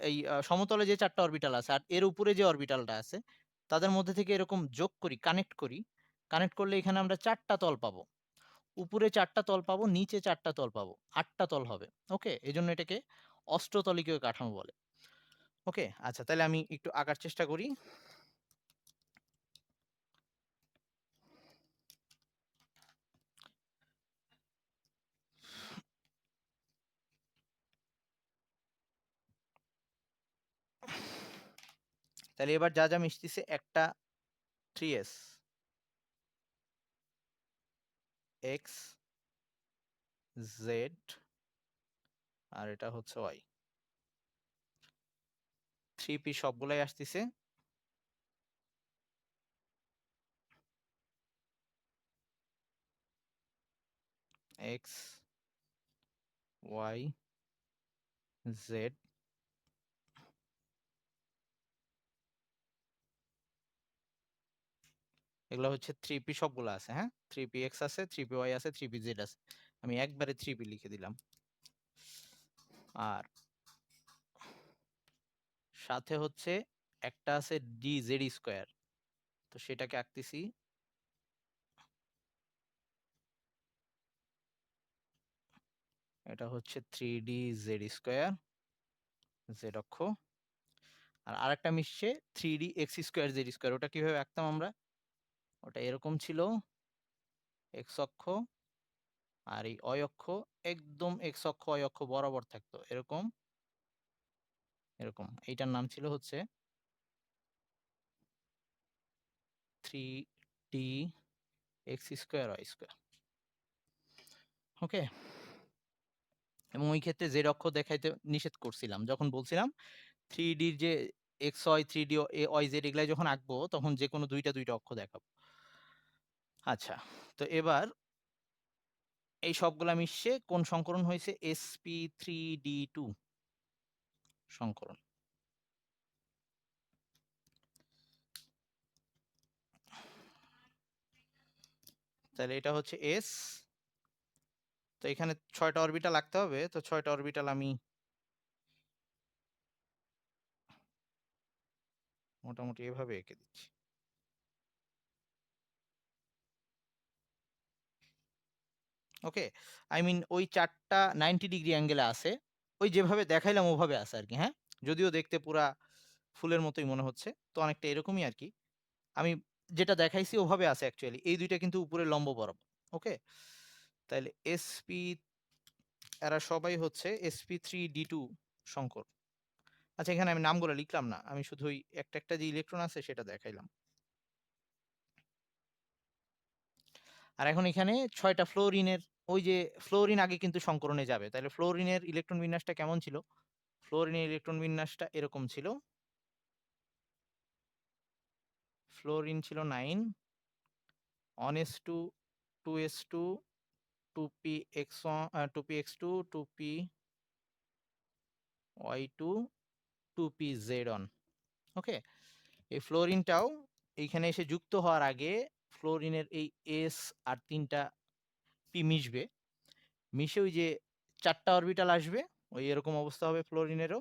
এই সমতলে যে চারটা অরবিটাল আছে আর এর উপরে যে অরবিটালটা আছে, তাদের মধ্যে থেকে এরকম যোগ করি, কানেক্ট করি, কানেক্ট করলে এখানে আমরা 4টা তল পাবো। উপরে 4টা তল পাবো, নিচে 4টা তল পাবো, 8টা তল হবে। ওকে, এই জন্য এটাকে অষ্টতলিকীয় কাঠামো বলে। ওকে, আচ্ছা, তাহলে আমি একটু আঁকার চেষ্টা করি। তাহলে এবার যা যা মিশতেছে, একটা 3s, x, z, আর এটা হচ্ছে y, 3p সবগুলাই আসতেছে। x, y, z, এগুলো হচ্ছে 3p সবগুলো আছে। হ্যাঁ, 3px আছে, 3py আছে, 3pz আছে। আমি একবারে 3p লিখে দিলাম। আর সাথে হচ্ছে একটা আছে dz², তো সেটাকে আঁকতেছি। এটা হচ্ছে 3dz², z অক্ষ। আর আরেকটা মিশছে 3dx²z²। ওটা কিভাবে আঁকতাম আমরা? ওটা এরকম ছিল, x অক্ষ আর এই y অক্ষ একদম x অক্ষ y অক্ষ বরাবর থাকতো, এরকম এরকম। এইটার নাম ছিল হচ্ছে 3dx²y²। ওকে, এবং ওই ক্ষেত্রে z অক্ষ দেখাইতে নিষেধ করছিলাম, যখন বলছিলাম 3D যে x Y 3D A Y Z এগুলাই যখন আঁকবো তখন যে কোনো দুইটা দুইটা অক্ষ দেখাবো। আচ্ছা, তো এবার এই সবগুলা মিশে কোন সংকরণ হয়েছে? sp3d2 সংকরণ। তাহলে এটা হচ্ছে এস। তো এখানে 6টা অরবিটাল রাখতে হবে, তো 6টা অরবিটাল আমি মোটামুটি এভাবে এঁকে দিচ্ছি। ওকে, আই মিন ওই 4টা 90 ডিগ্রি অ্যাঙ্গেলে আছে, ওই যেভাবে দেখাইলাম ওভাবে আছে আর কি। হ্যাঁ, যদিও দেখতে পুরা ফুলের মতোই মনে হচ্ছে, তো অনেকটা এরকমই আর কি। আমি যেটা দেখাইছি ওভাবে আছে অ্যাকচুয়ালি, এই দুইটা কিন্তু উপরে লম্ব বরাবর। ওকে, তাহলে এসপি এরা সবাই হচ্ছে sp3d2 সংকর। আচ্ছা, এখানে আমি নামগুলো লিখলাম না, আমি শুধু ওই একটা একটা যে ইলেকট্রন আছে সেটা দেখাইলাম। আর এখন এখানে 6টা ফ্লোরিনের, ওই যে ফ্লোরিন আগে কিন্তু সংকরণে যাবে, তাহলে ফ্লোরিনের ইলেকট্রন বিন্যাসটা কেমন ছিল? ফ্লোরিনের ইলেকট্রন বিন্যাসটা এরকম ছিল। ফ্লোরিন ছিল 9, 1s2, 2s2, 2px1, 2px2, 2py2, 2pz1। ওকে, এই ফ্লোরিনটাও এইখানে এসে যুক্ত হওয়ার আগে ফ্লোরিনের এই এস আর 3টা পি মিশবে, মিশে ওই যে 4টা অরবিটাল আসবে, ওই এরকম অবস্থা হবে ফ্লোরিনেরও।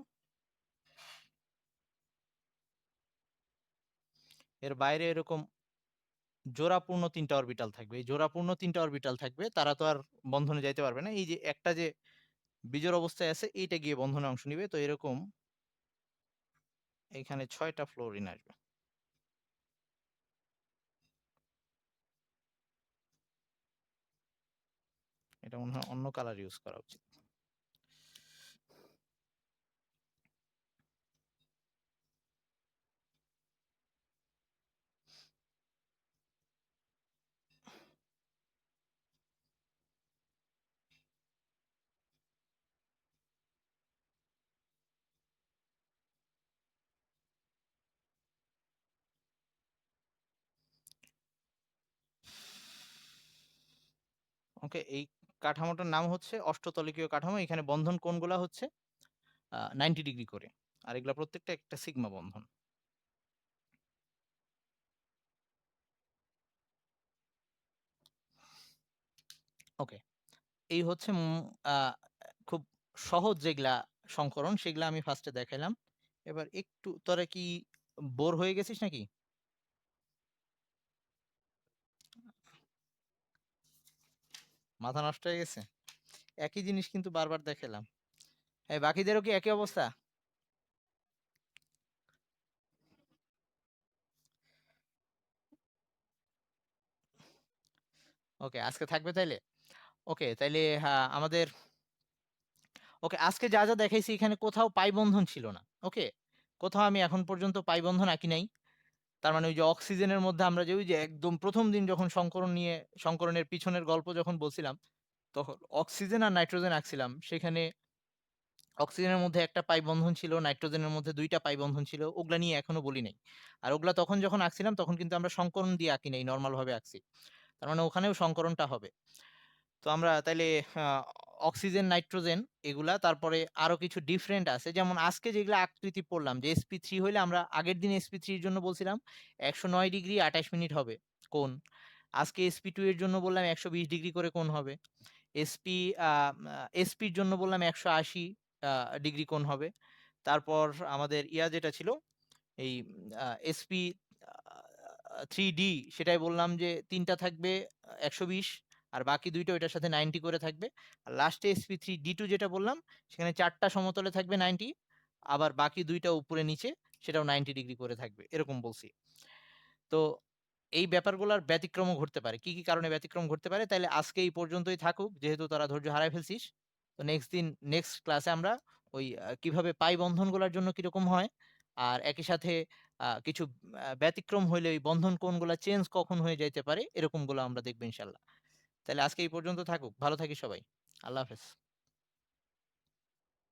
এর বাইরে এরকম জোড়াপূর্ণ 3টা অরবিটাল থাকবে, এই জোড়াপূর্ণ 3টা অরবিটাল থাকবে, তারা তো আর বন্ধনে যাইতে পারবে না। এই যে একটা যে বিজোড় অবস্থায় আছে এইটা গিয়ে বন্ধনে অংশ নিবে, তো এরকম এখানে 6টা ফ্লোরিন আসবে। এটা মনে হয় অন্য কালার ইউজ করা উচিত। ওকে, এই কাঠামোটার নাম হচ্ছে অষ্টতলিকীয় কাঠামো। এখানে বন্ধন কোণগুলা হচ্ছে 90 ডিগ্রি করে, আর এগুলা প্রত্যেকটা একটা সিগমা বন্ধন। ওকে, এই হচ্ছে খুব সহজ যেগুলা সংকরণ সেগুলা আমি ফার্স্টে দেখাইলাম। এবার একটু তোরা কি বোর হয়ে গেছিস নাকি? মাথা নষ্ট হয়ে গেছে? একই জিনিস কিন্তু বারবার দেখালাম। এই বাকিদেরও কি একই অবস্থা? ওকে, আজকে থাকবে তাইলে। ওকে, তাইলে হ্যাঁ আমাদের, ওকে আজকে যা যা দেখাইছি এখানে কোথাও পাই বন্ধন ছিল না। ওকে, কোথাও আমি এখন পর্যন্ত পাই বন্ধন আঁকি নাই। তার মানে ওই যে অক্সিজেনের মধ্যে আমরা যে ওই যে একদম প্রথম দিন যখন সংকরণ নিয়ে, সংকরণের পিছনের গল্প যখন বলছিলাম, তখন অক্সিজেন আর নাইট্রোজেন আঁকছিলাম, সেখানে অক্সিজেনের মধ্যে একটা পাই বন্ধন ছিল, নাইট্রোজেনের মধ্যে দুইটা পাই বন্ধন ছিল, ওগুলা নিয়ে এখনো বলি নাই। আর ওগুলা তখন যখন আঁকছিলাম তখন কিন্তু আমরা সংকরণ দিয়ে আঁকি নাই, নর্মাল ভাবে আঁকছি। তার মানে ওখানেও সংকরণটা হবে। তো আমরা তাইলে আহ, অক্সিজেন, নাইট্রোজেন এগুলা, তারপরে আরো কিছু ডিফারেন্ট আছে, যেমন আজকে যেগুলা আকৃতি পড়লাম যে sp3 হইলে আমরা আগের দিন sp3 এর জন্য বলছিলাম 109 ডিগ্রি 28 মিনিট হবে কোণ। আজকে sp2 এর জন্য বললাম 120 ডিগ্রি করে কোণ হবে। এসপি এসপির জন্য বললাম 180 ডিগ্রি কোণ হবে। তারপর আমাদের ইয়া যেটা ছিল এই এসপি 3D, সেটাই বললাম যে 3টা থাকবে 120, আর বাকি দুইটা ওইটার সাথে 90 করে থাকবে। আর লাস্টে sp3d2 যেটা বললাম সেখানে 4টা সমতলে থাকবে 90, আবার বাকি দুইটা উপরে নিচে সেটাও 90 ডিগ্রি করে থাকবে, এরকম বলছি। তো এই ব্যাপারগুলোর ব্যতিক্রমও ঘটতে পারে, কি কি কারণে ব্যতিক্রম ঘটতে পারে। তাইলে আজকে এই পর্যন্তই থাকুক, যেহেতু তারা ধৈর্য হারাই ফেলছিস। তো নেক্সট দিন, নেক্সট ক্লাসে আমরা ওই কিভাবে পাই বন্ধনগুলোর জন্য কিরকম হয়, আর একই সাথে কিছু ব্যতিক্রম হইলে ওই বন্ধন কোণগুলো চেঞ্জ কখন হয়ে যাইতে পারে এরকম গুলো আমরা দেখবো ইনশাল্লাহ। তাহলে আজকে এই পর্যন্ত থাকুক, ভালো থাকিস সবাই। আল্লাহ হাফেজ।